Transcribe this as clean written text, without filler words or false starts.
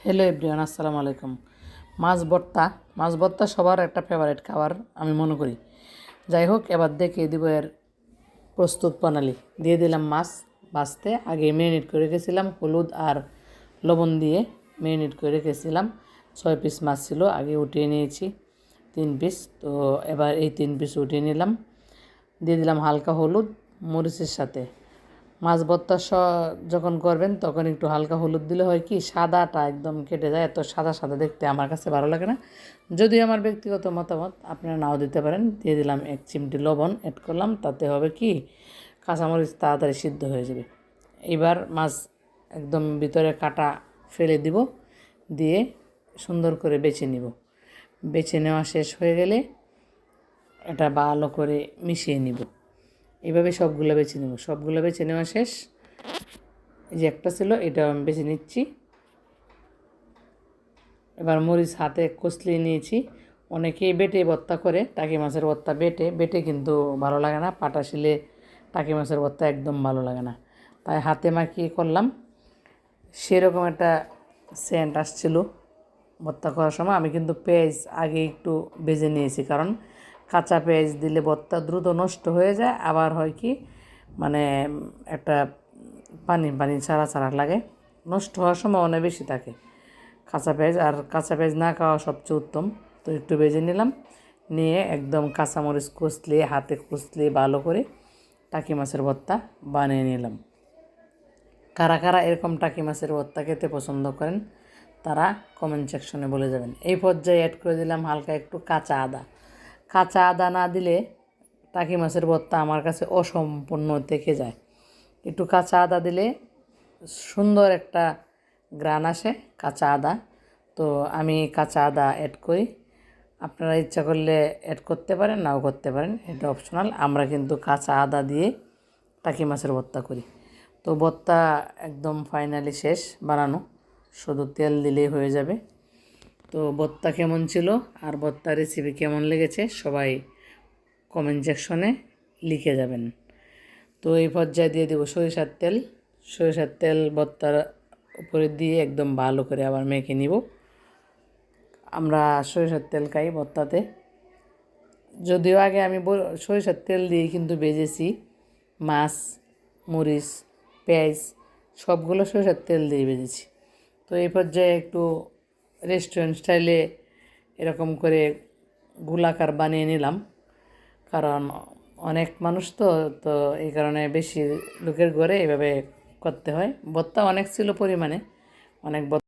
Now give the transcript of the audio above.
Hello everyone, আসসালামু আলাইকুম। মাছ ভর্তা সবার একটা ফেভারিট খাবার আমি মনে করি। যাই হোক, এবার দেখিয়ে দিব এর প্রস্তুত প্রণালী। দিয়ে দিলাম মাছ ভাজতে। আগে ম্যারিনেট করে রেখেছিলাম হলুদ আর লবণ দিয়ে ম্যারিনেট করে রেখেছিলাম। 6 পিস মাছ ছিল, আগে উঠিয়ে নিয়েছি 3 পিস। তো এবার এই 3 পিস উঠিয়ে নিলাম। দিয়ে দিলাম হালকা হলুদ মরিচের সাথে। মাছ ভর্তা যখন করবেন তখন একটু হালকা হলুদ দিলে হয় কি, সাদাটা একদম কেটে যায়। এত সাদা সাদা দেখতে আমার কাছে ভালো লাগে না, যদিও আমার ব্যক্তিগত মতামত, আপনারা নাও দিতে পারেন। দিয়ে দিলাম 1 চিমটি লবণ অ্যাড করলাম, তাতে হবে কি কাঁচামরিচ তাড়াতাড়ি সিদ্ধ হয়ে যাবে। এবার মাছ একদম ভিতরে কাটা ফেলে দিব, দিয়ে সুন্দর করে বেছে নিব। বেছে নেওয়া শেষ হয়ে গেলে এটা ভালো করে মিশিয়ে নিব। এইভাবে সবগুলো বেছে নেব। সবগুলো বেছে নেওয়া শেষ। এই যে একটা ছিল, এটাও আমি বেছে নিচ্ছি। এবার মরিচ হাতে কষলিয়ে নিয়েছি। অনেকেই বেটে ভর্তা করে, টাকি মাছের ভর্তা বেটে কিন্তু ভালো লাগে না। পাটা শিলে টাকি মাছের ভর্তা একদম ভালো লাগে না, তাই হাতে মাখিয়ে করলাম। সেরকম একটা সেন্ট আসছিল ভর্তা করার সময়। আমি কিন্তু পেঁয়াজ আগে একটু ভেজে নিয়েছি, কারণ কাঁচা পেঁয়াজ দিলে ভর্তা দ্রুত নষ্ট হয়ে যায়। আবার হয় কি, মানে একটা পানি পানি ছাড়া ছাড়া লাগে, নষ্ট হওয়ার সম্ভাবনা বেশি থাকে কাঁচা পেঁয়াজ। আর কাঁচা পেঁয়াজ না খাওয়া সবচেয়ে উত্তম। তো একটু ভেজে নিলাম, নিয়ে একদম কাঁচামরিচ কষলিয়ে হাতে কষলিয়ে ভালো করে টাকি মাছের ভর্তা বানিয়ে নিলাম। কারা কারা এরকম টাকি মাছের ভর্তা খেতে পছন্দ করেন তারা কমেন্ট সেকশনে বলে যাবেন। এই পর্যায়ে অ্যাড করে দিলাম হালকা একটু কাঁচা আদা। কাঁচা আদা না দিলে টাকি মাছের ভর্তা আমার কাছে অসম্পূর্ণ থেকে যায়। একটু কাঁচা আদা দিলে সুন্দর একটা গ্রান আসে কাঁচা আদা। তো আমি কাঁচা আদা অ্যাড করি। আপনারা ইচ্ছা করলে অ্যাড করতে পারেন, নাও করতে পারেন, এটা অপশনাল। আমরা কিন্তু কাঁচা আদা দিয়ে টাকি মাছের ভর্তা করি। তো ভর্তা একদম ফাইনালি শেষ বানানো, শুধু তেল দিলেই হয়ে যাবে। তো ভর্তা কেমন ছিল আর ভর্তার রেসিপি কেমন লেগেছে সবাই কমেন্ট সেকশনে লিখে যাবেন। তো এই পর্যায়ে দিয়ে দেবো সরিষার তেল। সরিষার তেল ভর্তার উপরে দিয়ে একদম ভালো করে আবার মেখে নিব। আমরা সরিষার তেল খাই ভর্তাতে, যদিও আগে আমি সরিষার তেল দিয়ে কিন্তু ভেজেছি মাছ, মরিচ, পেঁয়াজ, সবগুলো সরিষার তেল দিয়ে ভেজেছি। তো এই পর্যায়ে একটু রেস্টুরেন্ট স্টাইলে এরকম করে গোলাকার বানিয়ে নিলাম, কারণ অনেক মানুষ তো তো এই কারণে বেশি লোকের ঘরে এভাবে করতে হয়। ভর্তা অনেক ছিল পরিমাণে, অনেক